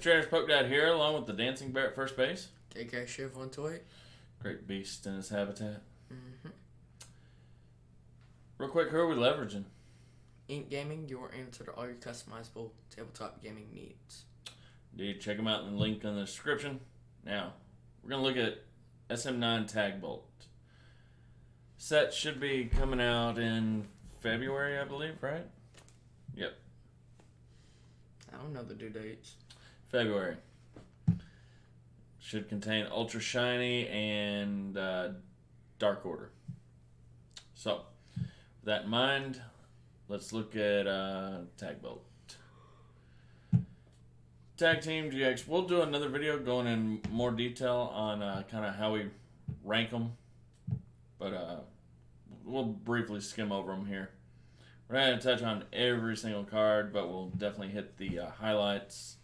Trainers Poke Dad here, along with the Dancing Bear at first base. KK Shiv on toy. Great beast in his habitat. Mm-hmm. Real quick, who are we leveraging? Ink Gaming, your answer to all your customizable tabletop gaming needs. Dude, check them out in the link in the description. Now, we're going to look at SM9 Tag Bolt. Set should be coming out in February, I believe, right? Yep. I don't know the due dates. February. Should contain Ultra Shiny and Dark Order. So, with that in mind, let's look at Tag Bolt. Tag Team GX. We'll do another video going in more detail on kind of how we rank them. But we'll briefly skim over them here. We're not going to touch on every single card, but we'll definitely hit the highlights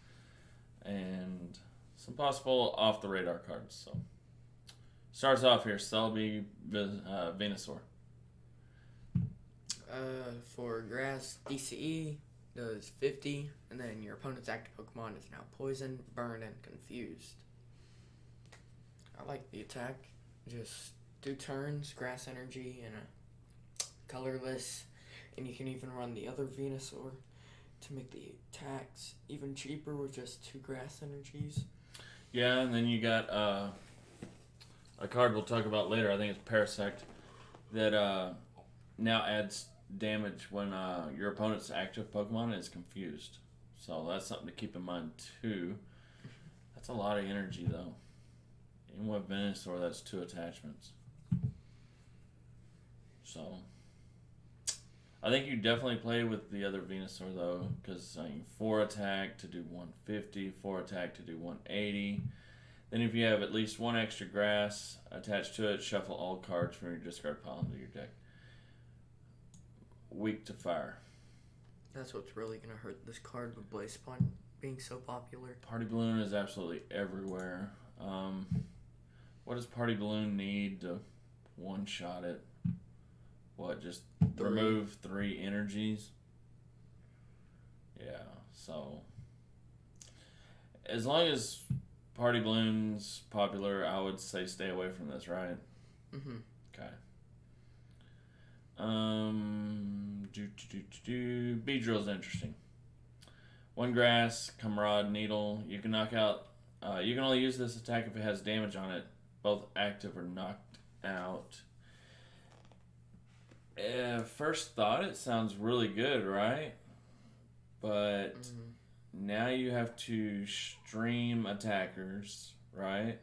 and some possible off-the-radar cards. So, starts off here, Celebi Venusaur. For grass, DCE does 50, and then your opponent's active Pokemon is now Poison, Burn, and Confused. I like the attack. Just 2 turns, Grass Energy, and a colorless, and you can even run the other Venusaur to make the attacks even cheaper with just 2 Grass Energies. Yeah, and then you got a card we'll talk about later. I think it's Parasect that now adds damage when your opponent's active Pokemon is confused. So that's something to keep in mind too. That's a lot of energy though. Even with Venusaur, that's 2 attachments. So I think you definitely play with the other Venusaur though, because 4 attack to do 150, 4 attack to do 180. Then if you have at least 1 extra grass attached to it, shuffle all cards from your discard pile into your deck. Weak to fire. That's what's really going to hurt this card with Blaze Spawn being so popular. Party Balloon is absolutely everywhere. What does Party Balloon need to one-shot it? What, just 3. remove 3 energies? Yeah, so as long as Party Balloon's popular, I would say stay away from this, right? Mm-hmm. Okay. Beedrill's interesting. 1 grass, Comrade, Needle. You can knock out. You can only use this attack if it has damage on it, both active or knocked out. First thought, it sounds really good, right? But now you have to stream attackers, right?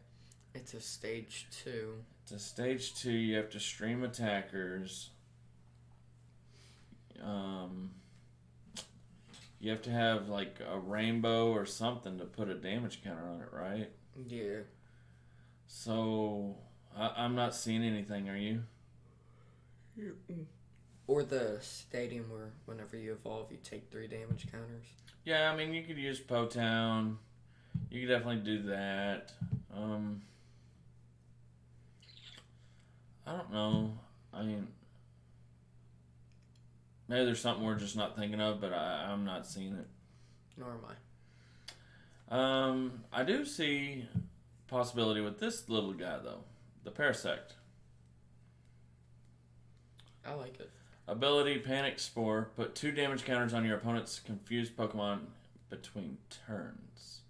It's a stage 2. It's a stage 2. You have to stream attackers. You have to have like a rainbow or something to put a damage counter on it, right? Yeah. So I'm not seeing anything. Are you? Or the stadium where whenever you evolve, you take 3 damage counters. Yeah, I mean you could use Potown. You could definitely do that. I don't know. I mean, maybe there's something we're just not thinking of, but I'm not seeing it. Nor am I. I do see possibility with this little guy, though. The Parasect. I like it. Ability, Panic Spore. Put 2 damage counters on your opponent's confused Pokemon between turns.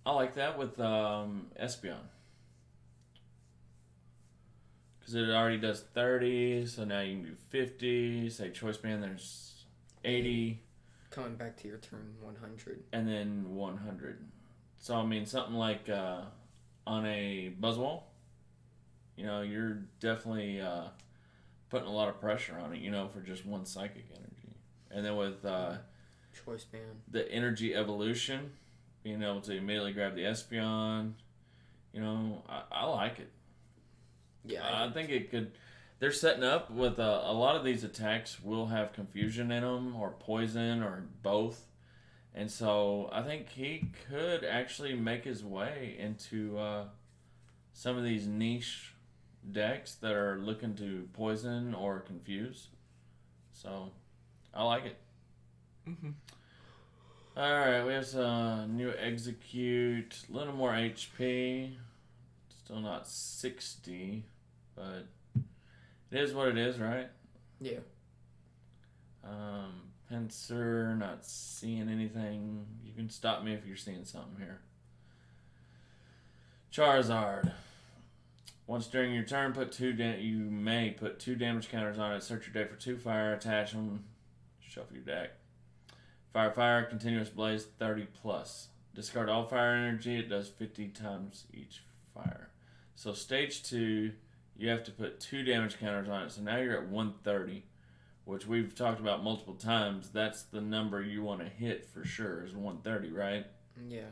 I like that with Espeon. Because it already does 30, so now you can do 50. Say Choice Band, there's 80. Coming back to your turn, 100. And then 100. So, I mean, something like on a Buzzwole, you're definitely putting a lot of pressure on it, for just 1 psychic energy. And then with Choice Band, the energy evolution, being able to immediately grab the Espeon, I like it. Yeah, I think it could. They're setting up with a lot of these attacks will have confusion in them, or poison, or both, and so I think he could actually make his way into some of these niche decks that are looking to poison or confuse. So I like it. Mm-hmm. Alright, we have some new execute, a little more HP. Still not 60, but it is what it is, right? Yeah. Pincer, not seeing anything. You can stop me if you're seeing something here. Charizard. Once during your turn, you may put 2 damage counters on it. Search your deck for 2 fire, attach them, shuffle your deck. Fire, continuous blaze, 30 plus. Discard all fire energy. It does 50 times each fire. So stage 2, you have to put 2 damage counters on it. So now you're at 130, which we've talked about multiple times. That's the number you want to hit for sure, is 130, right? Yeah.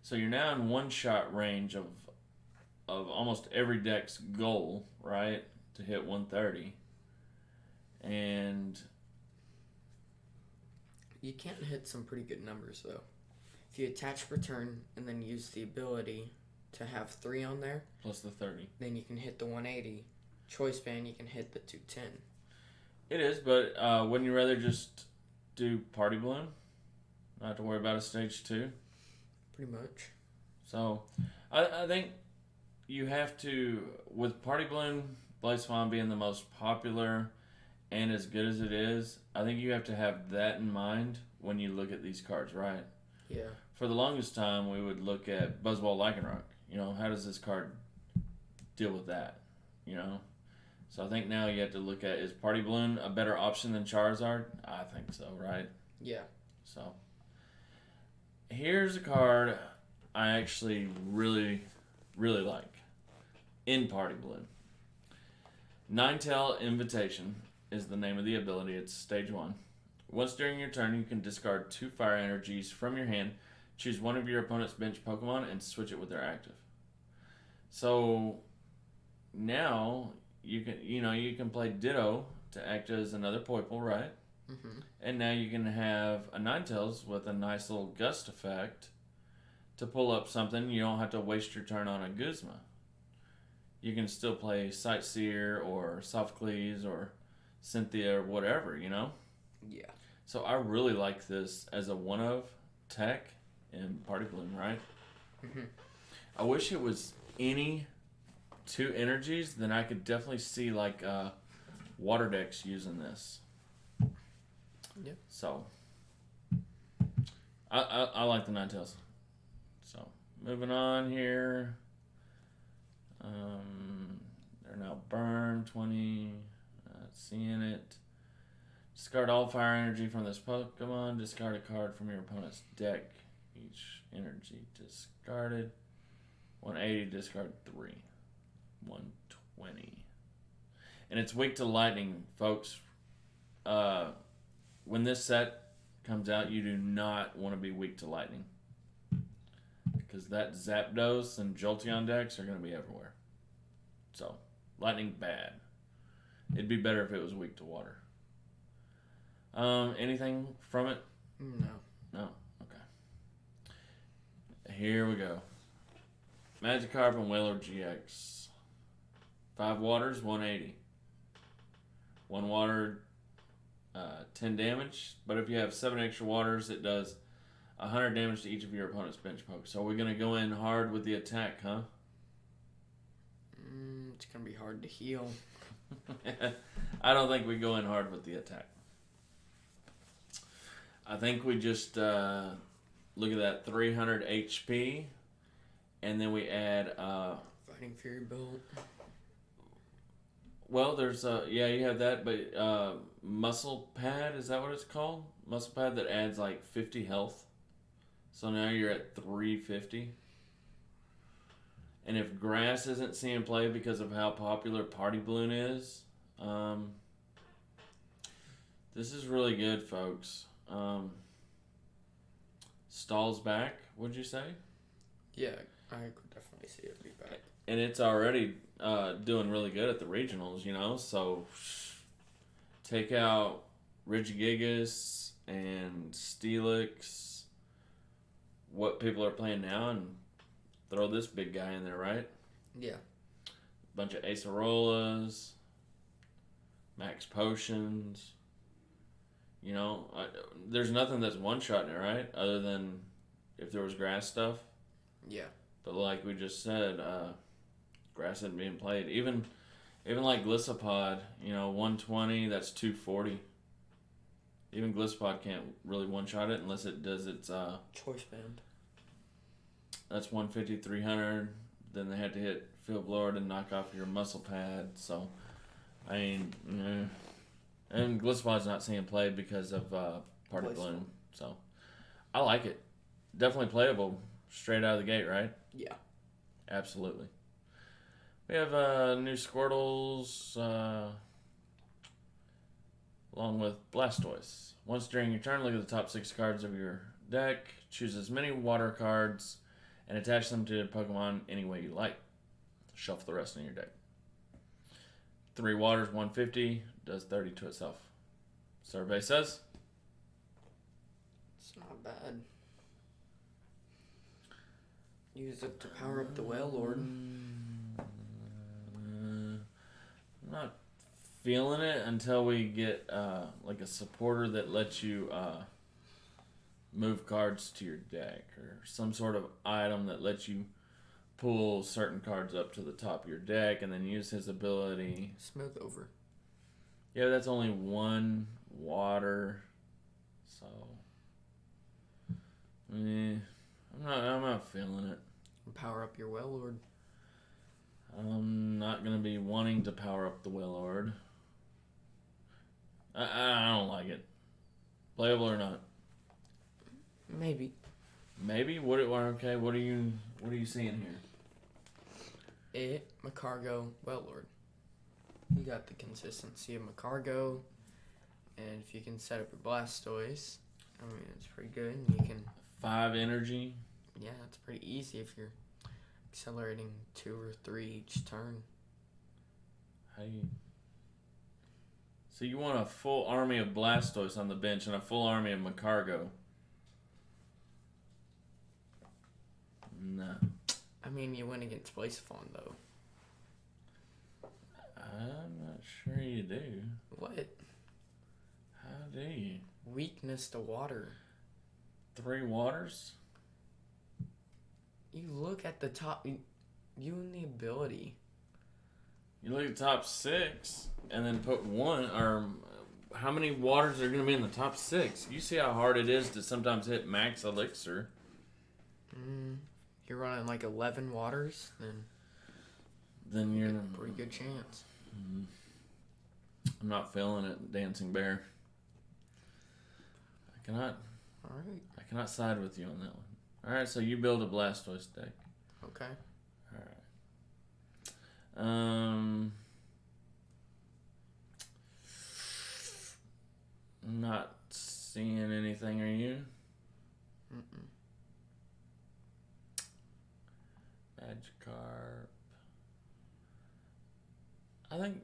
So you're now in one-shot range of almost every deck's goal, right? To hit 130. And You can hit some pretty good numbers, though. If you attach return and then use the ability to have 3 on there, plus the 30. then you can hit the 180. Choice band, you can hit the 210. It is, but wouldn't you rather just do Party Balloon? Not have to worry about a stage 2? Pretty much. So, I think you have to, with Party Balloon, Blaze Fawn being the most popular and as good as it is, I think you have to have that in mind when you look at these cards, right? Yeah. For the longest time, we would look at Buzzball Lycanroc. You know, how does this card deal with that? You know? So I think now you have to look at, is Party Balloon a better option than Charizard? I think so, right? Yeah. So, here's a card I actually really, really like in Party Balloon. Ninetale Invitation is the name of the ability. It's stage 1. Once during your turn, you can discard 2 fire energies from your hand, choose one of your opponent's bench Pokemon, and switch it with their active. So now you can play Ditto to act as another Poipole, right? Mm-hmm. And now you can have a Ninetales with a nice little gust effect to pull up something. You don't have to waste your turn on a Guzma. You can still play Sightseer or Sophocles or Cynthia or whatever, you know? Yeah. So I really like this as a one-of tech in Party Balloon, right? Mm-hmm. I wish it was any 2 energies, then I could definitely see like water decks using this. Yeah. So I like the Ninetales. So moving on here. They're now burned 20. Not seeing it. Discard all fire energy from this Pokemon. Discard a card from your opponent's deck. Each energy discarded. 180. Discard 3. 120. And it's weak to lightning, folks. When this set comes out, you do not want to be weak to lightning. Because that Zapdos and Jolteon decks are going to be everywhere. So, lightning bad. It'd be better if it was weak to water. Anything from it? No. No? Okay. Here we go. Magikarp and Whaler GX. 5 waters, 180. 1 water, 10 damage. But if you have 7 extra waters, it does 100 damage to each of your opponent's bench pokes. So we're going to go in hard with the attack, huh? It's going to be hard to heal. I don't think we go in hard with the attack. I think we just look at that 300 HP, and then we add... Fighting Fury Belt. Well, there's you have that, but Muscle Pad, is that what it's called? Muscle Pad that adds like 50 health. So now you're at 350. And if Grass isn't seeing play because of how popular Party Balloon is, this is really good, folks. Stall's back, would you say? Yeah, I could definitely see it be back. And it's already doing really good at the regionals, you know. So take out Regigigas and Steelix, what people are playing now, and throw this big guy in there, right? Yeah. Bunch of Acerolas, Max Potions. You know, there's nothing that's one-shotting it, right? Other than if there was grass stuff. Yeah. But like we just said, grass isn't being played. Even like Glissapod, 120, that's 240. Even Glissapod can't really one-shot it unless it does its... choice band. That's 150, 300. Then they had to hit field blower to knock off your muscle pad. So, I mean, and Glissapod's not seeing play because of Party Bloom. So, I like it. Definitely playable straight out of the gate, right? Yeah. Absolutely. We have new Squirtles along with Blastoise. Once during your turn, look at the top 6 cards of your deck. Choose as many water cards and attach them to your Pokemon any way you like. Shuffle the rest in your deck. 3 waters, 150, does 30 to itself. Survey says? It's not bad. Use it to power up the Wailord. I'm not feeling it until we get like a supporter that lets you move cards to your deck, or some sort of item that lets you pull certain cards up to the top of your deck and then use his ability. Smooth over. Yeah, that's only 1 water, so I'm not feeling it. Power up your Wailord. I'm not gonna be wanting to power up the Wailord. I don't like it. Playable or not? Maybe. Maybe. What are you seeing here? Macargo, Wailord. You got the consistency of Macargo, and if you can set up your Blastoise, I mean, it's pretty good. And you can 5 energy. Yeah, it's pretty easy if you're accelerating 2 or 3 each turn. So you want a full army of Blastoise on the bench and a full army of Macargo? No. I mean, you win against Blacephone, though. I'm not sure you do. What? How do you? Weakness to water. 3 waters? You look at the top. You and the ability. You look at the top 6 and then put 1, or how many waters are going to be in the top 6? You see how hard it is to sometimes hit max elixir. You're running like 11 waters, then you're a pretty good chance. I'm not feeling it, Dancing Bear. All right. I cannot side with you on that one. All right, so you build a Blastoise deck. Okay. All right. I'm not seeing anything. Are you? Mm-mm. Magikarp. I think.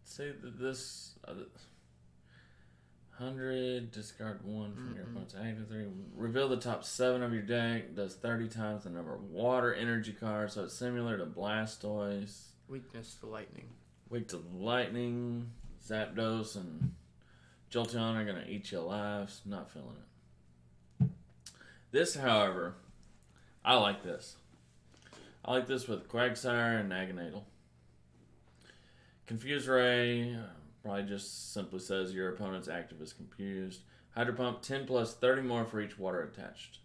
Say that this 100. Discard 1 from your opponent's active 3. Reveal the top 7 of your deck. Does 30 times the number of water energy cards. So it's similar to Blastoise. Weakness to lightning. Weak to lightning. Zapdos and Jolteon are going to eat you alive. Not feeling it. This, however, I like this. I like this with Quagsire and Naganadel. Confuse Ray probably just simply says your opponent's active is confused. Hydro Pump, 10 plus 30 more for each water attached.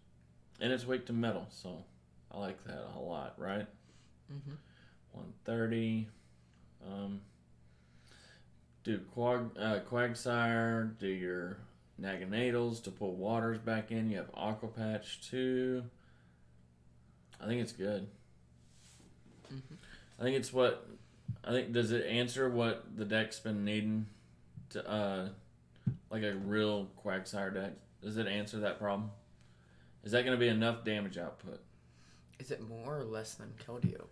And it's weak to metal, so I like that a lot, right? 130. Do Quagsire, do your Naganadels to pull waters back in. You have Aqua Patch too. I think it's good. Does it answer what the deck's been needing to, like a real Quagsire deck? Does it answer that problem? Is that going to be enough damage output? Is it more or less than Keldeo?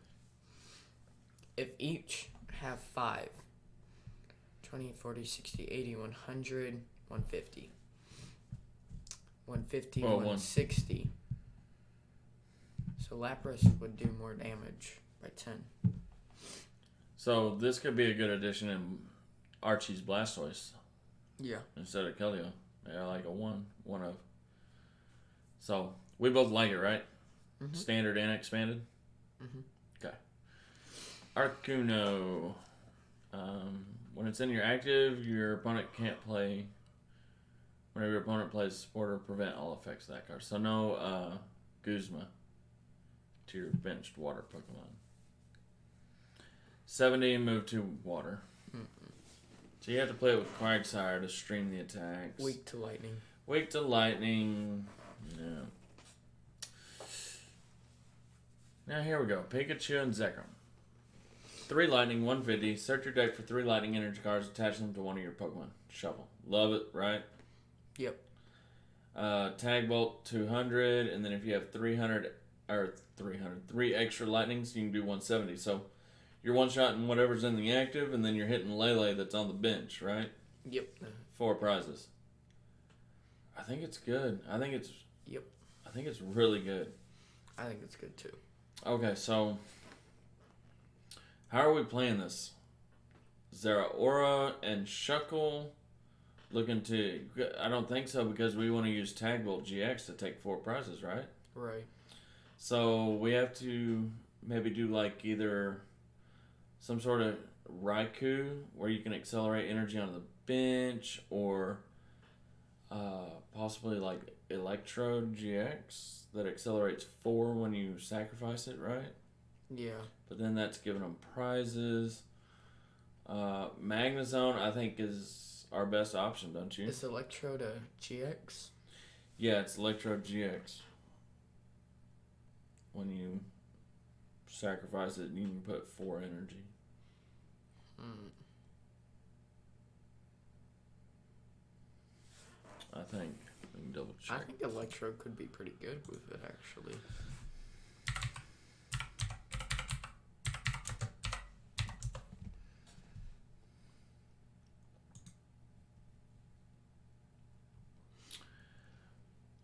If each have 5, 20, 40, 60, 80, 100, 150. 150, 160. So Lapras would do more damage by 10. So this could be a good addition in Archie's Blastoise. Yeah. Instead of Keldeo. Yeah, like a one of. So, we both like it, right? Mm-hmm. Standard and expanded? Mm-hmm. Okay. Articuno. When it's in your active, your opponent can't play. Whenever your opponent plays support or prevent all effects of that card. So no Guzma to your benched water Pokemon. 70 move to water. Mm-mm. So you have to play it with Quagsire to stream the attacks. Weak to lightning. Weak to lightning. Yeah. Now here we go. Pikachu and Zekrom. 3 lightning, 150. Search your deck for 3 lightning energy cards. Attach them to one of your Pokemon. Shuffle. Love it, right? Yep. Tag Bolt 200, and then if you have 3 extra lightnings, you can do 170. So you're one-shotting whatever's in the active, and then you're hitting Lele that's on the bench, right? Yep. 4 prizes. I think it's good. Yep. I think it's really good. I think it's good too. Okay, so how are we playing this? Zeraora and Shuckle looking to... I don't think so, because we want to use Tag Bolt GX to take 4 prizes, right? Right. So we have to maybe do like either some sort of Raikou where you can accelerate energy on the bench, or possibly like Electrode GX that accelerates 4 when you sacrifice it, right? Yeah. But then that's giving them prizes. Magnezone, I think, is our best option, don't you? Is Electrode a GX? Yeah, it's Electrode GX. When you sacrifice it, you can put 4 energy. I think. We can double check. I think Electrode could be pretty good with it, actually.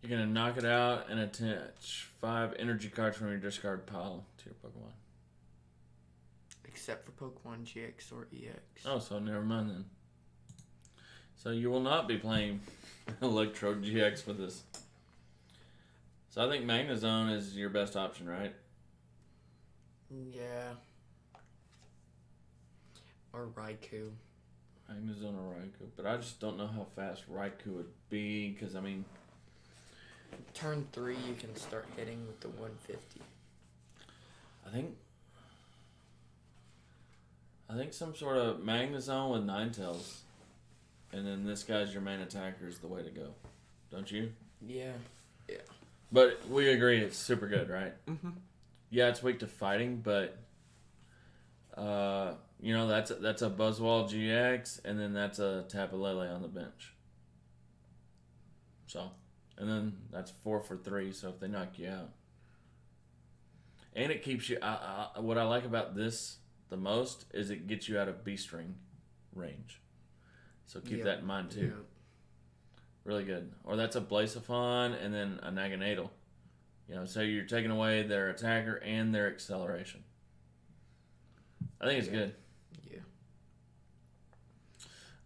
You're going to knock it out and attach 5 energy cards from your discard pile to your Pokemon. Except for Pokemon GX or EX. Oh, so never mind then. So you will not be playing Electrode GX with this. So I think Magnezone is your best option, right? Yeah. Or Raikou. Magnezone or Raikou. But I just don't know how fast Raikou would be, because, I mean... Turn 3, you can start hitting with the 150. I think some sort of Magnezone with Ninetales. And then this guy's your main attacker is the way to go. Don't you? Yeah. Yeah. But we agree it's super good, right? Mm-hmm. Yeah, it's weak to fighting, but... that's a Buzzwole GX, and then that's a Tapu Lele on the bench. So... And then that's 4 for 3, so if they knock you out. And it keeps you... what I like about this the most is it gets you out of B-string range. So keep that in mind, too. Yeah. Really good. Or that's a Blacephalon and then a Naganadel. So you're taking away their attacker and their acceleration. I think it's good.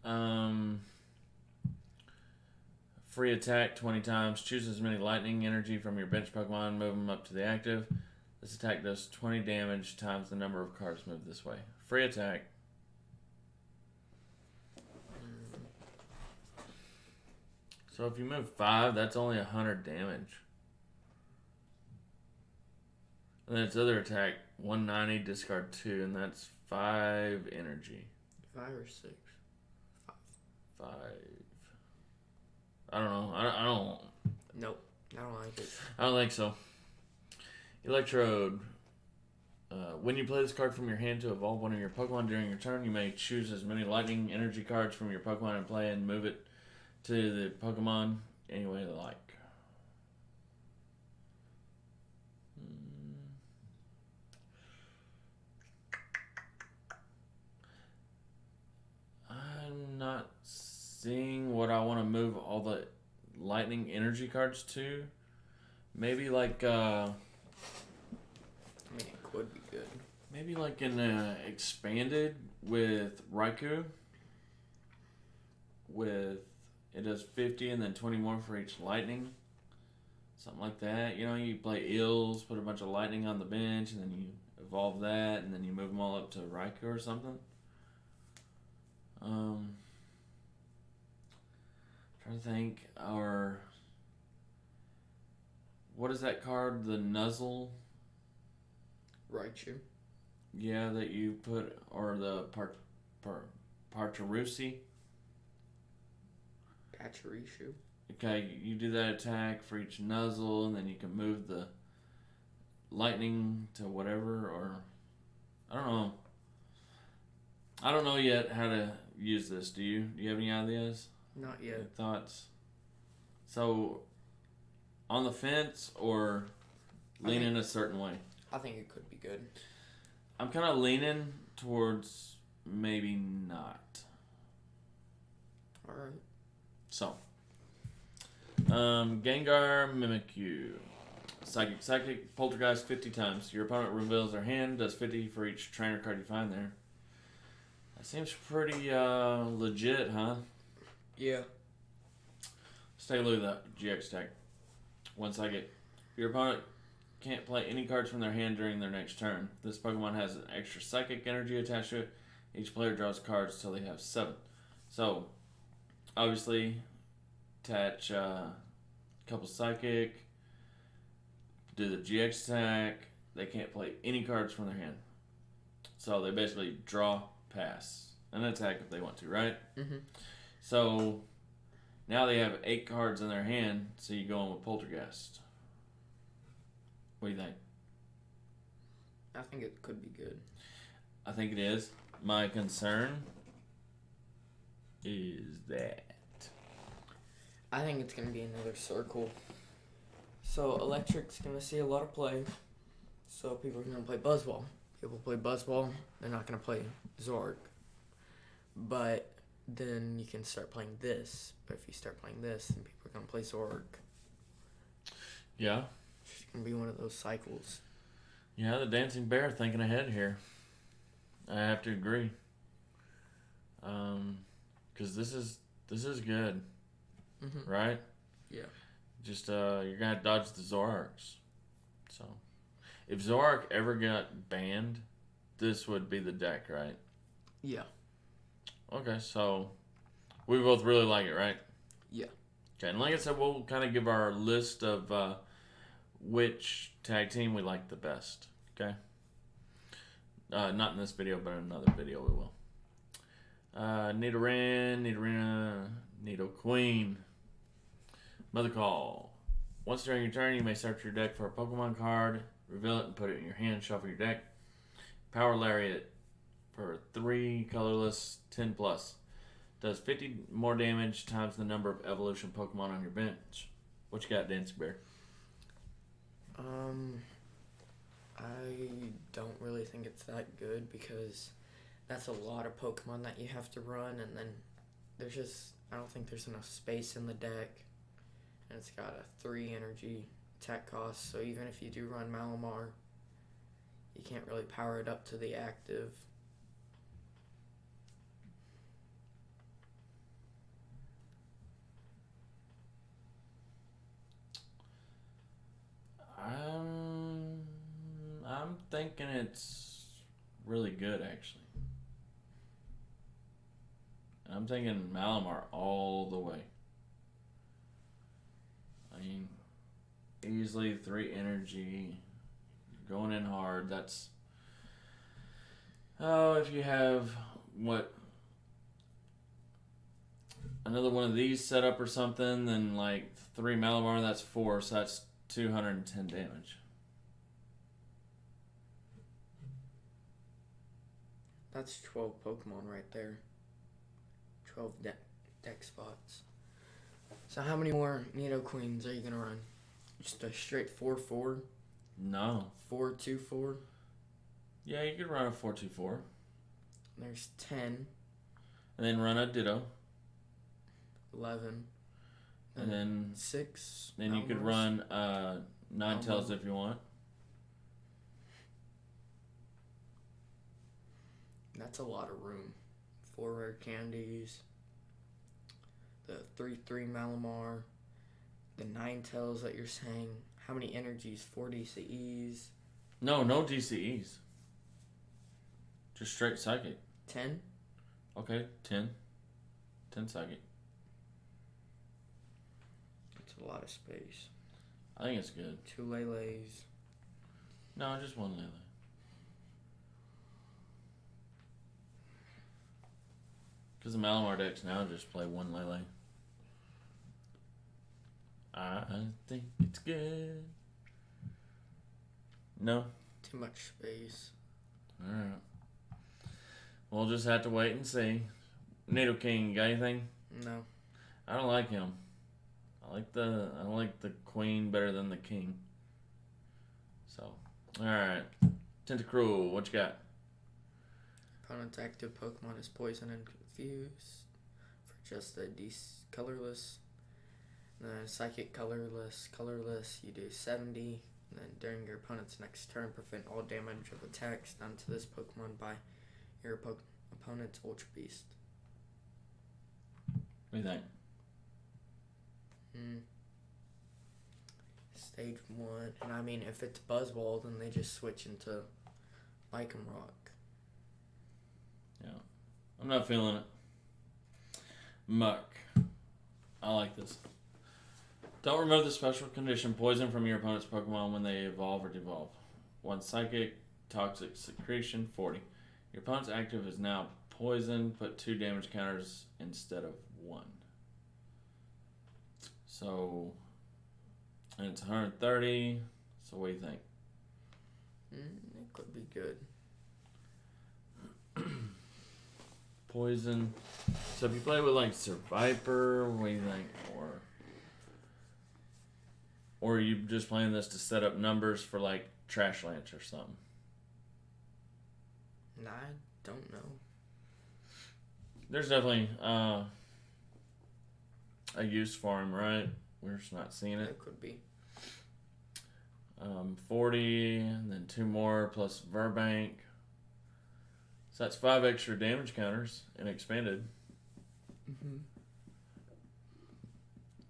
Yeah. Free attack 20 times. Choose as many lightning energy from your bench Pokemon. Move them up to the active. This attack does 20 damage times the number of cards moved this way. Free attack. So if you move 5, that's only 100 damage. And then its other attack, 190, discard 2, and that's 5 energy. 5 or 6? 5. I don't know. I don't. Nope. I don't like it. I don't think so. Electrode. When you play this card from your hand to evolve one of your Pokemon during your turn, you may choose as many lightning energy cards from your Pokemon in play and move it to the Pokemon any way they like. I'm not seeing what I want to move all the lightning energy cards to. Maybe like I mean, it could be good. maybe like an expanded with Raikou with it does 50 and then 20 more for each lightning. Something like that. You know, you play Ills, put a bunch of lightning on the bench, and then you evolve that, and then you move them all up to Raikou or something. Trying to think. Or what is that card? The Nuzzle? Raichu. Yeah, that you put, or the Parcherusi. Pachirisu. Okay, you do that attack for each Nuzzle, and then you can move the lightning to whatever, or I don't know. I don't know yet how to use this. Do you? Do you have any ideas? Not yet. Any thoughts? So, on the fence or leaning a certain way? I think it could be good. I'm kind of leaning towards maybe not. All right. So, Gengar, Mimikyu. Psychic, Poltergeist 50 times. Your opponent reveals their hand, does 50 for each trainer card you find there. That seems pretty legit, huh? Yeah. Let's take a look at that GX tag. One Psychic. Your opponent can't play any cards from their hand during their next turn. This Pokemon has an extra Psychic energy attached to it. Each player draws cards till they have 7. So, obviously, attach a couple Psychic, do the GX attack. They can't play any cards from their hand. So they basically draw, pass, and attack if they want to, right? Mm-hmm. So now they have 8 cards in their hand, so you go in with Poltergeist. What do you think? I think it could be good. I think it is. My concern is that I think it's going to be another circle. So Electric's going to see a lot of play. So people are going to play Buzzball. People play Buzzball, they're not going to play Zork. But then you can start playing this. But if you start playing this, then people are going to play Zork. yeah. It's going to be one of those cycles. Yeah, the Dancing Bear thinking ahead here. I have to agree. Because this is good, Mm-hmm. right? Yeah. Just you're gonna dodge the Zoroarks. So, if Zoroark ever got banned, this would be the deck, right? Yeah. Okay, so we both really like it, right? Yeah. Okay, and like I said, we'll kind of give our list of which tag team we like the best. Okay. Not in this video, but in another video we will. Nidoran, Nidorina, Nidoqueen. Mother Call. Once during your turn, you may search your deck for a Pokemon card, reveal it, and put it in your hand. Shuffle your deck. Power Lariat for 3 colorless 10 plus. Does 50 more damage times the number of evolution Pokemon on your bench. What you got, Dancing Bear? I don't really think it's that good because that's a lot of Pokemon that you have to run, and then I don't think there's enough space in the deck. And it's got a 3 energy attack cost, so even if you do run Malamar, you can't really power it up to the active. I'm thinking it's really good, actually. I'm thinking Malamar all the way. I mean, easily 3 energy, going in hard. That's if you have another one of these set up or something, then like 3 Malamar, that's 4, so that's 210 damage. That's 12 Pokemon right there. 12 deck spots. So how many more Nidoqueens are you going to run? Just a straight 4-4? No. 4-2-4? Yeah, you could run a 4-2-4. There's 10. And then run a Ditto. 11. And then 6. Then you could run Ninetales if you want. That's a lot of room. 4 rare candies. the 3-3 Malamar, the Ninetales that you're saying. How many energies? 4 DCEs? No DCEs. Just straight psychic. 10? Okay, 10. 10 psychic. That's a lot of space. I think it's good. 2 Lele's. No, just 1 Lele. Because the Malamar decks now just play 1 Lele. I think it's good. No? Too much space. Alright. We'll just have to wait and see. Needle King, got anything? No. I don't like him. I like the queen better than the king. So, alright. Tentacruel, what you got? Opponent's active Pokemon is poison and confused for just the colorless. The psychic colorless, you do 70. And then during your opponent's next turn, prevent all damage of attacks done to this Pokemon by your opponent's Ultra Beast. What do you think? Stage 1. And I mean, if it's Buzzwole, then they just switch into Lycanroc. Yeah. I'm not feeling it. Muck. I like this. Don't remove the special condition poison from your opponent's Pokemon when they evolve or devolve. 1 psychic, toxic secretion, 40. Your opponent's active is now poison. Put 2 damage counters instead of 1. So, and it's 130. So what do you think? It could be good. Poison. So if you play with like Survivor, what do you think? Or are you just playing this to set up numbers for like Trash Lance or something? Nah, I don't know. There's definitely a use for him, right? We're just not seeing it. It could be. 40, and then 2 more plus Verbank. So that's 5 extra damage counters and expanded.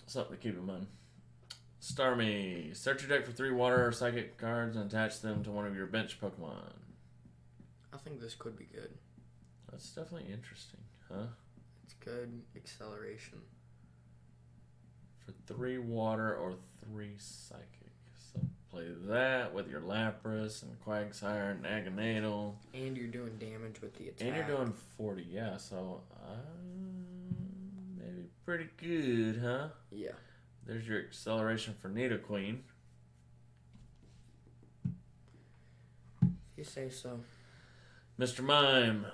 Something to keep in mind. Starmie. Search your deck for 3 water or psychic cards and attach them to one of your bench Pokemon. I think this could be good. That's definitely interesting, huh? It's good acceleration. For 3 water or 3 psychic. So play that with your Lapras and Quagsire and Agonadal. And you're doing damage with the attack. And you're doing 40, yeah. So maybe pretty good, huh? Yeah. There's your acceleration for Nidoqueen. You say so. Mr. Mime,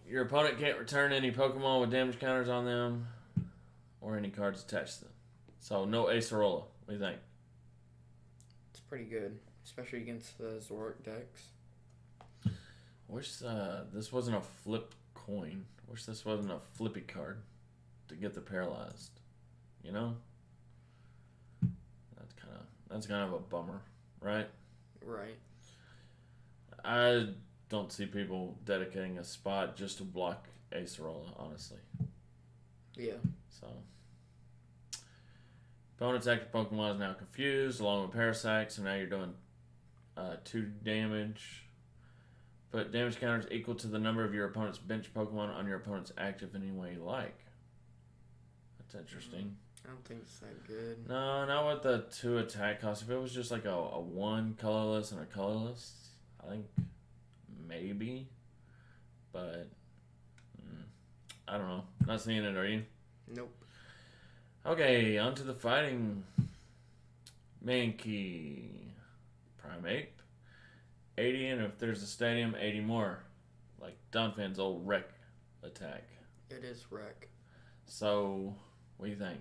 your opponent can't return any Pokemon with damage counters on them or any cards attached to them. So no Acerola. What do you think? It's pretty good, especially against the Zoroark decks. Wish this wasn't a flip coin. Wish this wasn't a flippy card to get the paralyzed. You know? That's kind of a bummer, right? Right. I don't see people dedicating a spot just to block Acerola, honestly. Yeah. So, opponent's active Pokemon is now confused, along with Parasect, so now you're doing 2 damage. Put damage counters equal to the number of your opponent's bench Pokemon on your opponent's active any way you like. That's interesting. I don't think it's that good. No, not with the 2 attack cost. If it was just like a 1 colorless and a colorless, I think maybe. But I don't know. Not seeing it, are you? Nope. Okay, on to the fighting. Mankey. Primeape. 80, and if there's a stadium, 80 more. Like Donphan's old wreck attack. It is wreck. So, what do you think?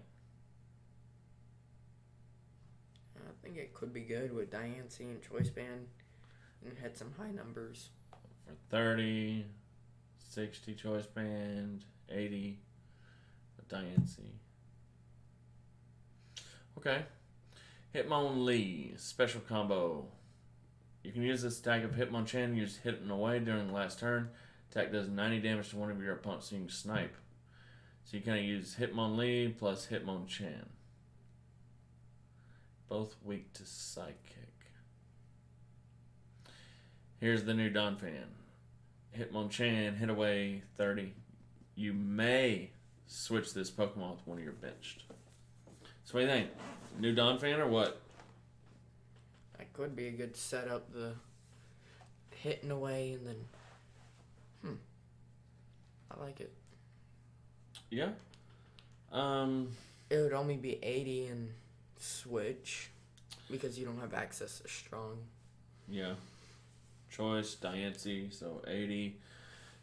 I think it could be good with Diancie and Choice Band and hit some high numbers. For 30, 60 Choice Band, 80 with Diancie. Okay. Hitmonlee, special combo. You can use this attack of Hitmonchan, use Hitting Away during the last turn. Attack does 90 damage to one of your opponents, so you can snipe. So you kind of use Hitmonlee plus Hitmonchan. Both weak to Psychic. Here's the new Donphan. Hitmonchan, hit away 30. You may switch this Pokemon with one of your benched. So what do you think? New Donphan or what? That could be a good setup. The hitting away and then. I like it. Yeah. It would only be 80 and switch because you don't have access to strong. Yeah. Choice, Diancie, so 80.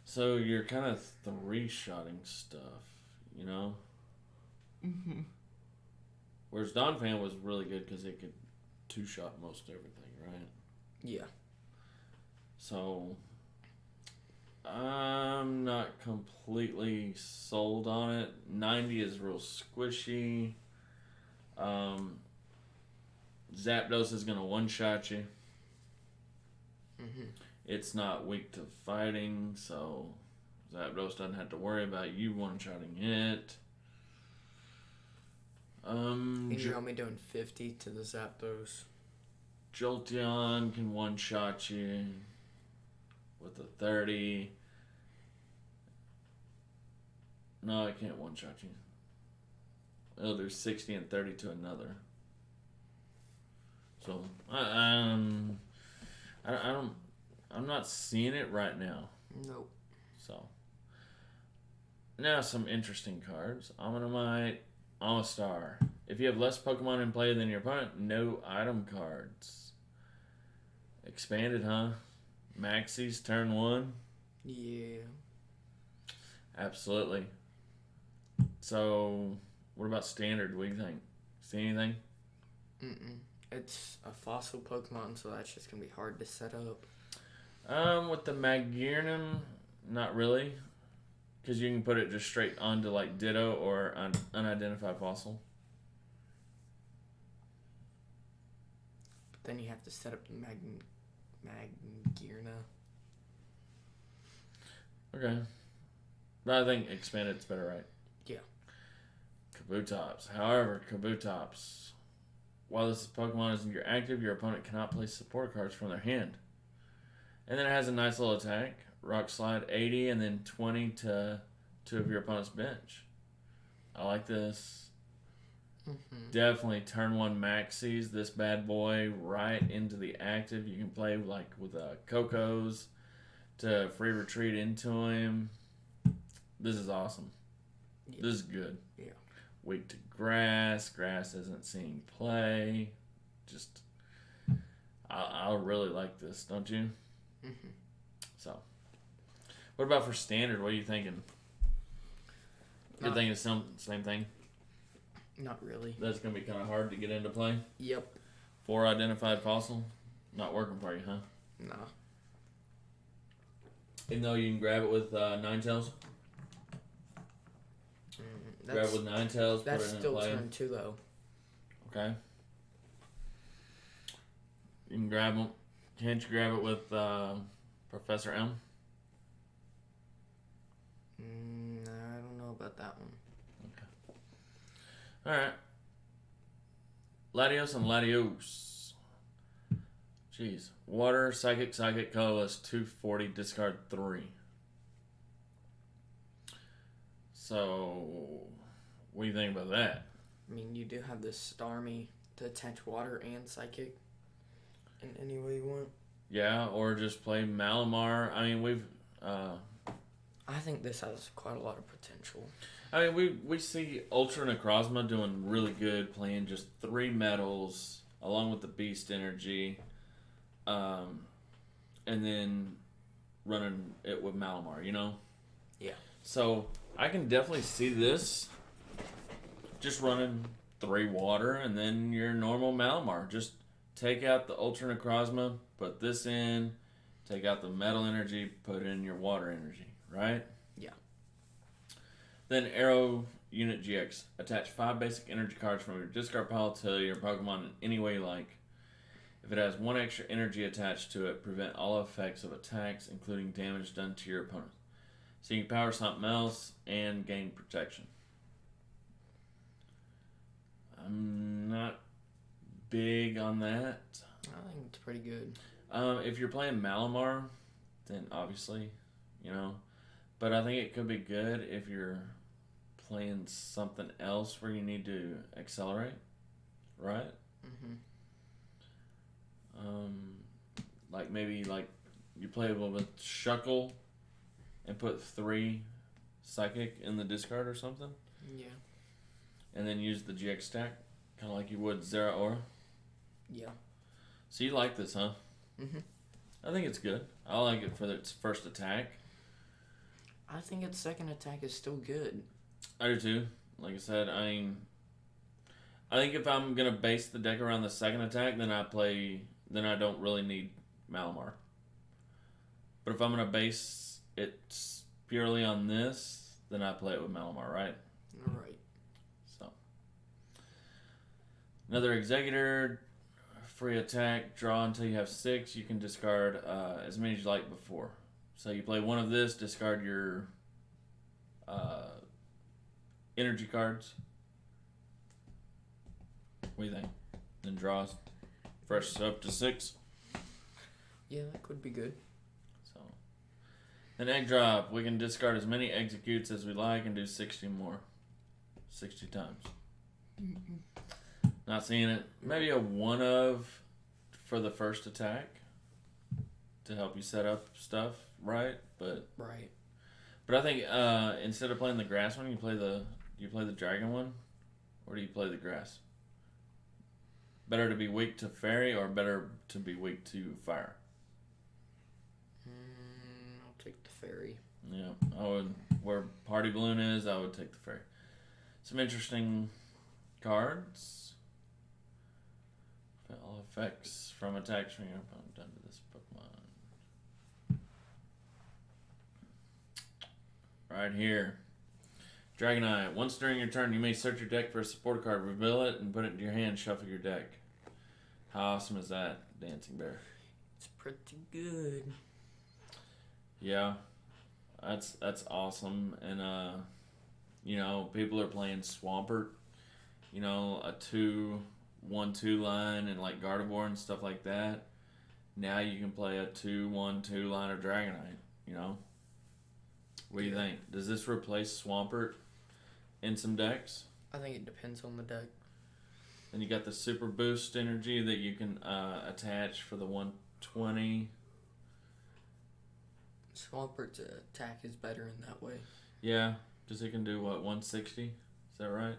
So you're kind of three-shotting stuff, you know? Mm-hmm. Whereas Donphan was really good because it could two-shot most everything, right? Yeah. So I'm not completely sold on it. 90 is real squishy. Zapdos is going to one-shot you. Mm-hmm. It's not weak to fighting, so Zapdos doesn't have to worry about you one-shotting it. And you're only doing 50 to the Zapdos. Jolteon can one-shot you with a 30. No, I can't one-shot you. It'll do 60 and 30 to another. So, I'm not seeing it right now. Nope. So, now some interesting cards. Omanyte, Amistar. If you have less Pokemon in play than your opponent, no item cards. Expanded, huh? Maxie's turn 1? Yeah. Absolutely. So, what about standard? What do you think? See anything? It's a fossil Pokemon, so that's just going to be hard to set up. With the Magearnum, not really. Because you can put it just straight onto like Ditto or unidentified fossil. But then you have to set up the Magearna. Okay. But I think expanded's better, right? Yeah. Kabutops. However, Kabutops, while this Pokemon is in your active, your opponent cannot play support cards from their hand. And then it has a nice little attack. Rock Slide 80 and then 20 to 2 of your opponent's bench. I like this. Mm-hmm. Definitely turn 1 Maxies this bad boy right into the active. You can play like with Cocos to free retreat into him. This is awesome. Yeah. This is good. Yeah. Weak to grass. Grass isn't seeing play. Just, I really like this, don't you? Mm-hmm. So, what about for standard? What are you thinking? You're thinking the same thing? Not really. That's going to be kind of hard to get into play? Yep. 4 identified fossil? Not working for you, huh? Nah. Even though you can grab it with Ninetales? Grab it with Ninetales, put it in play? That's still turn 2, though. Okay. You can grab them. Can't you grab it with Professor M? I don't know about that one. Okay. Alright. Latios and Latios. Jeez. Water, Psychic, Colorless, 240, discard 3. So, what do you think about that? I mean, you do have this Starmie to attach water and Psychic in any way you want. Yeah, or just play Malamar. I mean, we've... I think this has quite a lot of potential. I mean, we see Ultra Necrozma doing really good, playing just 3 metals along with the Beast Energy, and then running it with Malamar, you know? Yeah. So, I can definitely see this just running 3 water and then your normal Malamar. Just take out the Ultra Necrozma, put this in, take out the Metal Energy, put in your Water Energy, right? Yeah. Then Arrow Unit GX. Attach 5 basic energy cards from your discard pile to your Pokemon in any way you like. If it has 1 extra energy attached to it, prevent all effects of attacks, including damage done to your opponent. So you can power something else and gain protection. I'm not big on that. I think it's pretty good. If you're playing Malamar, then obviously, But I think it could be good if you're playing something else where you need to accelerate, right? Mm-hmm. Like maybe like you play with Shuckle and put 3 Psychic in the discard or something. Yeah. And then use the GX stack, kind of like you would Zeraora. Yeah. So you like this, huh? Mm-hmm. I think it's good. I like it for its first attack. I think its second attack is still good. I do too. Like I said, I think if I'm gonna base the deck around the second attack, then I don't really need Malamar. But if I'm gonna base it purely on this, then I play it with Malamar, right? Right. So another Executor, free attack, draw until you have 6. You can discard as many as you like before. So you play one of this, discard your energy cards. What do you think? Then draws fresh up to 6. Yeah, that could be good. So an egg drop. We can discard as many executes as we like and do 60 more. 60 times. Not seeing it. Maybe a 1 of for the first attack to help you set up stuff, right? But I think instead of playing the grass one, you play the dragon one, or do you play the grass? Better to be weak to fairy or better to be weak to fire? I'll take the fairy. Yeah, I would. Where Party Balloon is, I would take the fairy. Some interesting cards. All effects from attacks from your opponent done to this Pokemon. Right here. Dragonite. Once during your turn, you may search your deck for a support card, reveal it, and put it into your hand, shuffle your deck. How awesome is that, Dancing Bear? It's pretty good. Yeah. That's awesome. And, people are playing Swampert. A 2-1-2 line and like Gardevoir and stuff like that. Now you can play a 2-1-2 line of Dragonite, What do you think? Does this replace Swampert in some decks? I think it depends on the deck. Then you got the Super Boost energy that you can attach for the 120. Swampert's attack is better in that way. Yeah, because it can do what, 160? Is that right?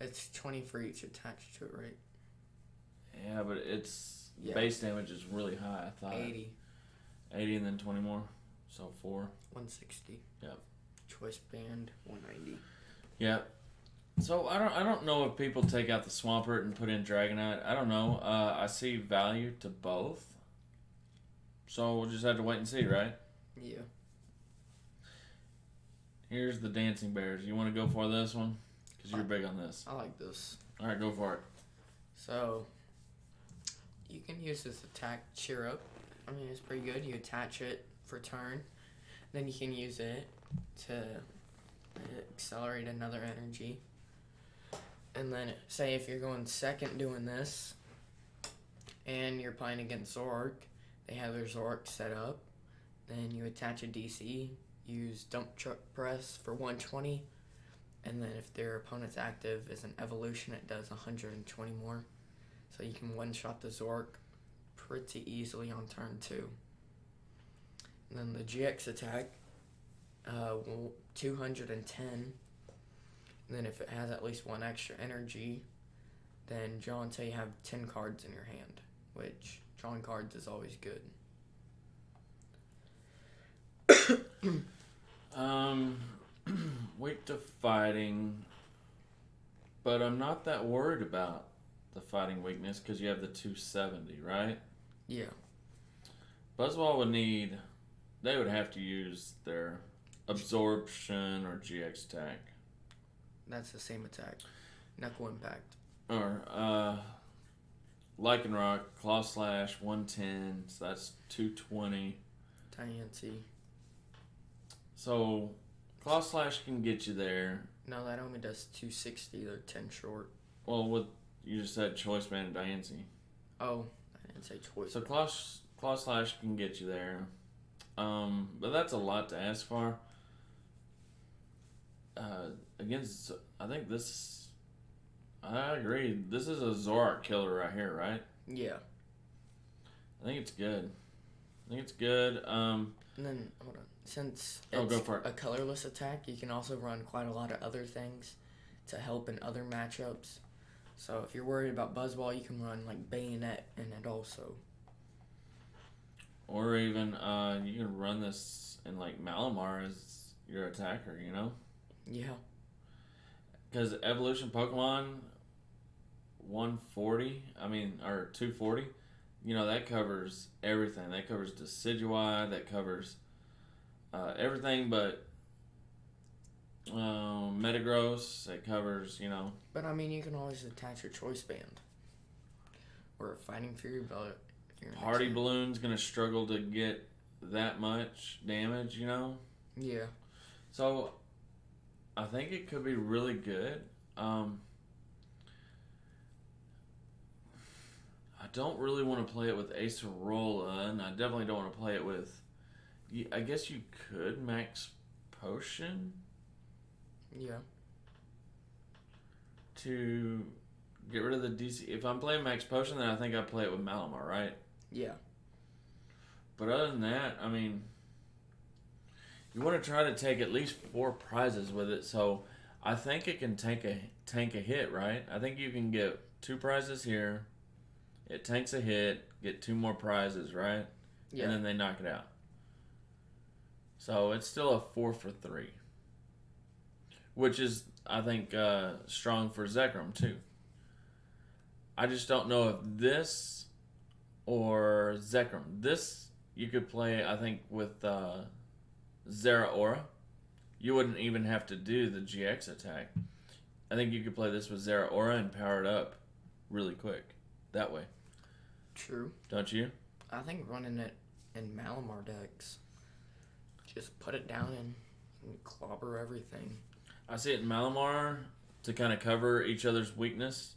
It's 20 for each attached to it, right? Yeah, but its base damage is really high, I thought. 80. 80 and then 20 more. So 4. 160. Yep. Choice band, 190. Yep. So I don't know if people take out the Swampert and put in Dragonite. I don't know. I see value to both. So we'll just have to wait and see, right? Yeah. Here's the Dancing Bears. You want to go for this one? Because you're big on this. I like this. All right, go for it. So, you can use this attack Cheer Up. I mean, it's pretty good. You attach it for turn. Then you can use it to accelerate another energy. And then, say if you're going second doing this, and you're playing against Zork, they have their Zork set up. Then you attach a DC, use Dump Truck Press for 120. And then if their opponent's active is an evolution, it does 120 more. So you can one-shot the Zork pretty easily on turn 2. And then the GX attack, 210. And then if it has at least 1 extra energy, then draw until you have 10 cards in your hand, which drawing cards is always good. Weak to fighting, but I'm not that worried about the fighting weakness because you have the 270, right? Yeah. Buzzwole they would have to use their Absorption or GX attack. That's the same attack. Knuckle Impact. Or, Lycanroc, Claw Slash, 110, so that's 220. Diancie. So, Claw Slash can get you there. No, that only does 260. They're 10 short. Well, with you just said Choice Band and Diancie. Oh, I didn't say choice. So Claw Slash can get you there. But that's a lot to ask for. Against, I think this. I agree. This is a Zoroark killer right here, right? Yeah. I think it's good. And then, hold on. Since it's go for it. a colorless attack, you can also run quite a lot of other things to help in other matchups. So if you're worried about Buzzball, you can run like Bayonet in it also. Or even you can run this in like Malamar as your attacker, you know? Yeah. Because evolution Pokemon 140, or 240, that covers everything. That covers Decidueye, that covers everything but Metagross. It covers, But you can always attach your Choice Band or a Fighting Fury Belt. Party Balloon's going to struggle to get that much damage, Yeah. So I think it could be really good. I don't really want to play it with Acerola, and I definitely don't want to play it with... I guess you could Max Potion? Yeah. To get rid of the DC... If I'm playing Max Potion, then I think I'd play it with Malamar, right? Yeah. But other than that, you want to try to take at least 4 prizes with it, so I think it can tank a hit, right? I think you can get 2 prizes here. It tanks a hit, get 2 more prizes, right? Yeah. And then they knock it out. So it's still a 4 for 3. Which is, I think, strong for Zekrom, too. I just don't know if this or Zekrom. This, you could play, I think, with Zeraora. You wouldn't even have to do the GX attack. I think you could play this with Zeraora and power it up really quick. That way. True. Don't you? I think running it in Malamar decks, just put it down and clobber everything. I see it in Malamar to kind of cover each other's weakness.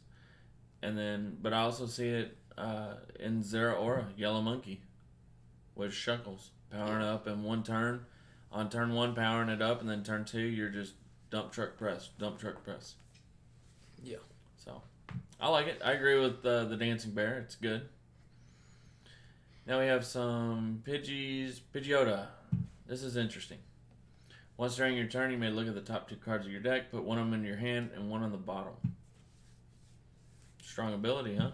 But I also see it in Zeraora, Yellow Monkey, with Shuckles. Powering up in one turn. On turn 1, powering it up, and then turn 2, you're just dump truck press. Yeah. So, I like it. I agree with the Dancing Bear. It's good. Now we have some Pidgeotto. This is interesting. Once during your turn, you may look at the top 2 cards of your deck, put one of them in your hand and one on the bottom. Strong ability, huh?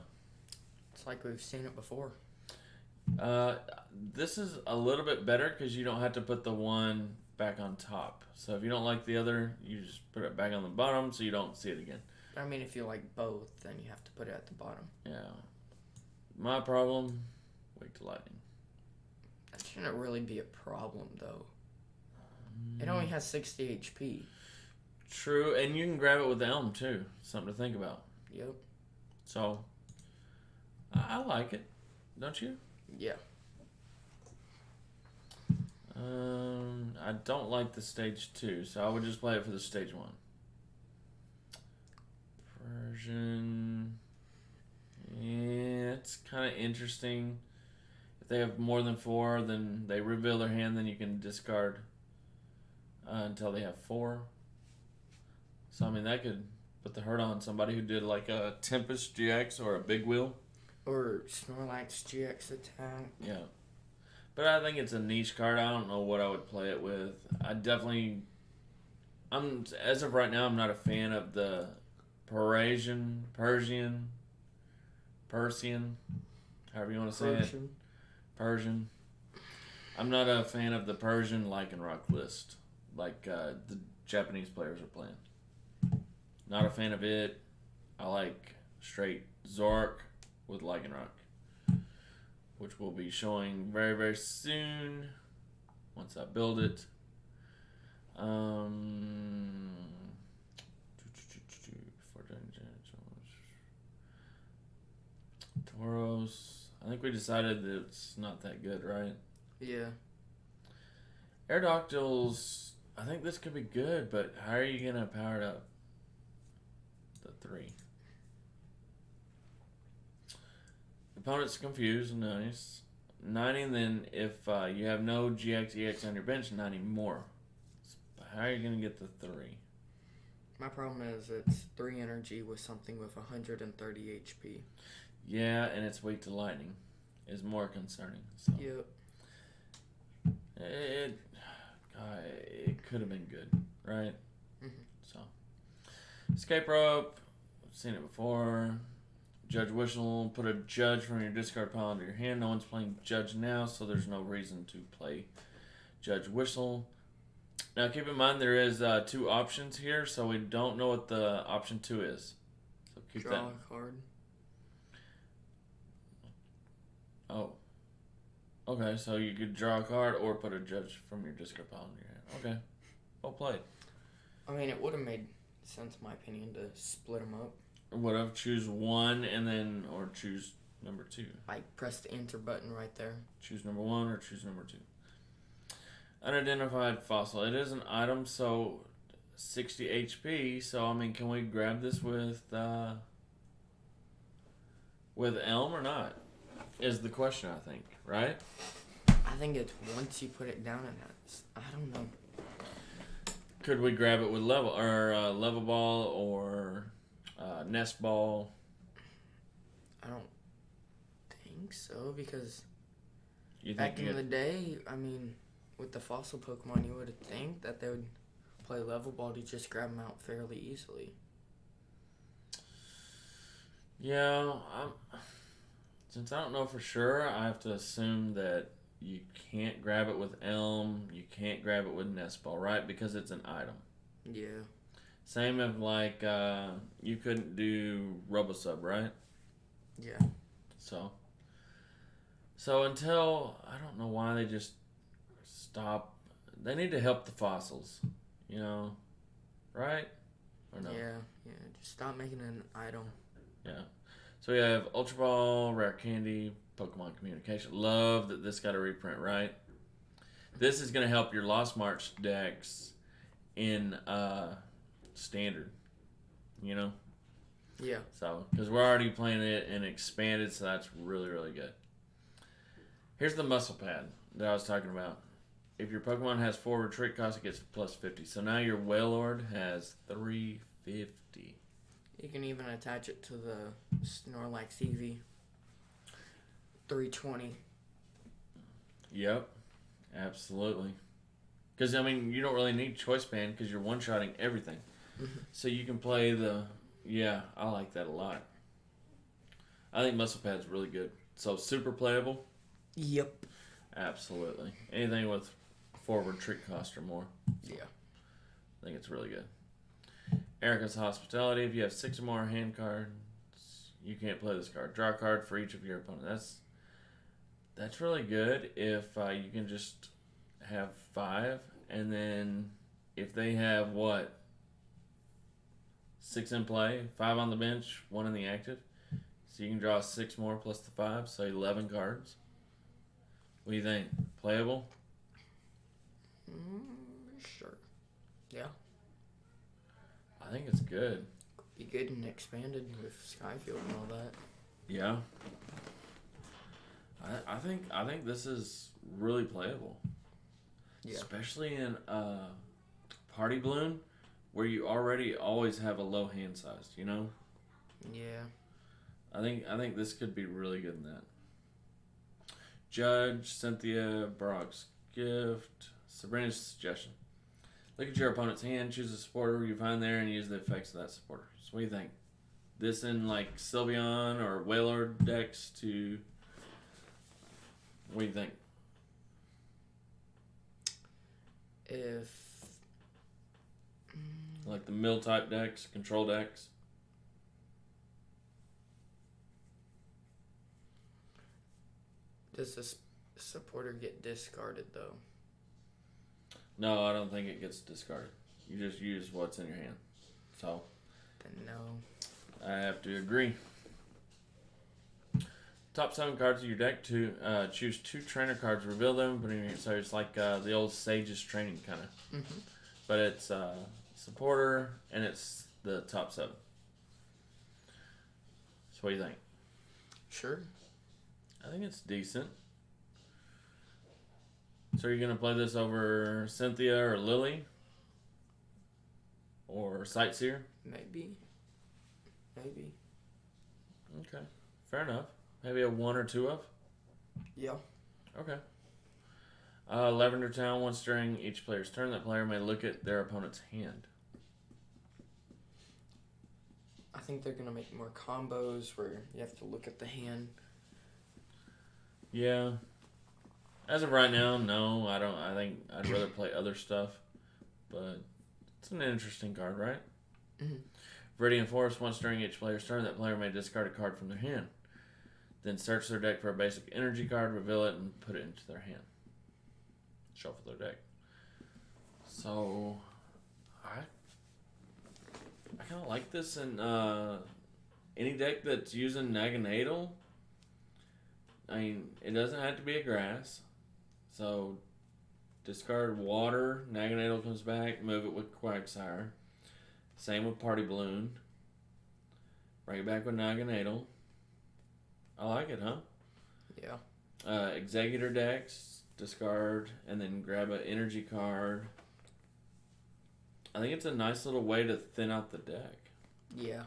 It's like we've seen it before. This is a little bit better because you don't have to put the one back on top. So if you don't like the other, you just put it back on the bottom so you don't see it again. If you like both, then you have to put it at the bottom. Yeah. My problem, Wake to Lightning. That shouldn't really be a problem, though. It only has 60 HP. True, and you can grab it with the Elm, too. Something to think about. Yep. So, I like it. Don't you? Yeah. I don't like the stage 2, so I would just play it for the stage 1. Version. Yeah, it's kind of interesting. If they have more than 4, then they reveal their hand, then you can discard until they have 4. So, that could put the hurt on somebody who did like a Tempest GX or a Big Wheel. Or Snorlax GX attack. Yeah. But I think it's a niche card. I don't know what I would play it with. As of right now, I'm not a fan of the Persian, however you want to say it. Persian. I'm not a fan of the Persian Lycanroc list, like the Japanese players are playing. Not a fan of it. I like straight Zoroark with Lycanroc, which will be showing very, very soon once I build it. Tauros. I think we decided that it's not that good, right? Yeah. Aerodactyls. I think this could be good, but how are you gonna power it up? The 3. Opponent's confused, nice. 90, then if you have no GX, EX on your bench, 90 more. How are you going to get the 3? My problem is it's 3 energy with something with 130 HP. Yeah, and its weak to lightning is more concerning. So. Yep. It could have been good, right? Mm-hmm. So, escape rope, I've seen it before. Judge whistle, put a judge from your discard pile into your hand. No one's playing judge now, so there's no reason to play judge whistle. Now, keep in mind there is 2 options here, so we don't know what the option 2 is. So keep Draw a card. Oh. Okay, so you could draw a card or put a judge from your discard pile in your hand. Okay. Well played. I mean, it would have made sense, in my opinion, to split them up. Would have choose 1 and then, or choose number 2. Like, press the enter button right there. Choose number 1 or choose number 2. Unidentified fossil. It is an item, so 60 HP. So, I mean, can we grab this with Elm or not? Is the question, I think, right? I think it's once you put it down and that's, I don't know. Could we grab it with level ball or nest ball? I don't think so because You back think in the day, I mean, with the fossil Pokemon, you would think that they would play level ball to just grab them out fairly easily. Yeah, since I don't know for sure, I have to assume that you can't grab it with Elm, you can't grab it with Nest Ball, right? Because it's an item. Yeah. Same as like you couldn't do Robosub, right? Yeah. So until I don't know why they just stop. They need to help the fossils, you know, right? Or no? Yeah. Just stop making it an item. Yeah. So we have Ultra Ball, Rare Candy, Pokemon Communication. Love that this got a reprint, right? This is going to help your Lost March decks in Standard, you know? Yeah. So, because we're already playing it in Expanded, so that's really, really good. Here's the Muscle Pad that I was talking about. If your Pokemon has 4 retreat costs, it gets plus 50. So now your Wailord has 350. You can even attach it to the Snorlax Eevee. 320. Yep, absolutely. Because, I mean, you don't really need Choice Band because you're one-shotting everything. Mm-hmm. So you can play the... Yeah, I like that a lot. I think Muscle Pad's really good. So, super playable? Yep. Absolutely. Anything with 4 retreat cost or more. Yeah. I think it's really good. Erica's Hospitality. If you have 6 or more hand cards, you can't play this card. Draw a card for each of your opponents. That's really good if you can just have 5, and then if they have, 6 in play, 5 on the bench, 1 in the active, so you can draw 6 more plus the 5, so 11 cards. What do you think? Playable? Sure. Yeah. I think it's good. Be good and expanded with Skyfield and all that. Yeah. I think this is really playable. Yeah. Especially in Party Balloon, where you already always have a low hand size, you know? Yeah. I think this could be really good in that. Judge, Cynthia, Brock's Gift, Sabrina's Suggestion. Look at your opponent's hand, choose a supporter you find there, and use the effects of that supporter. So what do you think? This in like Sylveon or Wailord decks to... What do you think? If... Like the mill type decks, control decks? Does this supporter get discarded, though? No, I don't think it gets discarded. You just use what's in your hand. So, Then no. I have to agree. Top 7 cards of your deck to choose 2 trainer cards, reveal them, put in your, so it's like the old Sage's training kind of. Mm-hmm. But it's supporter and it's the top 7. So what do you think? Sure. I think it's decent. So are you going to play this over Cynthia or Lily? Or Sightseer? Maybe. Okay. Fair enough. Maybe a 1 or 2 of? Yeah. Okay. Lavender Town, once during each player's turn, that player may look at their opponent's hand. I think they're going to make more combos where you have to look at the hand. Yeah. As of right now, no. I don't. I think I'd rather play other stuff. But it's an interesting card, right? Mm-hmm. Viridian Forest, once during each player's turn, that player may discard a card from their hand. Then search their deck for a basic energy card, reveal it, and put it into their hand. Shuffle their deck. So, I kind of like this in any deck that's using Naganadel. I mean, it doesn't have to be a grass. So, discard water, Naganadel comes back, move it with Quagsire. Same with Party Balloon. Bring it back with Naganadel. I like it, huh? Yeah. Executor decks, discard, and then grab an energy card. I think it's a nice little way to thin out the deck. Yeah.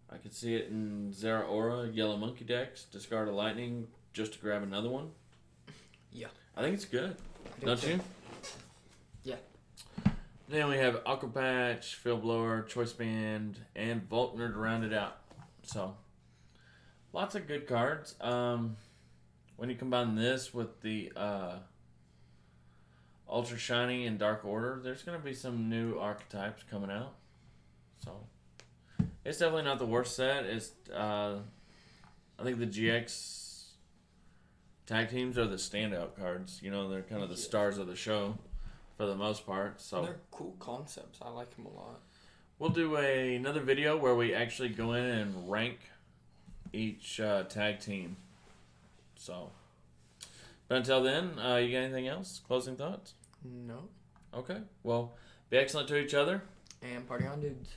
I could see it in Zeraora, Yellow Monkey decks. Discard a lightning just to grab another one. Yeah. I think it's good. Don't you? Yeah. Then we have Aqua Patch, Field Blower, Choice Band, and Volkner to round it out. So, lots of good cards. When you combine this with the Ultra Shiny and Dark Order, there's going to be some new archetypes coming out. So, it's definitely not the worst set. It's I think the GX tag teams are the standout cards. You know, they're kind of the stars of the show for the most part. So they're cool concepts. I like them a lot. We'll do another video where we actually go in and rank each tag team. So, but until then, you got anything else? Closing thoughts? No. Okay. Well, be excellent to each other. And party on, dudes.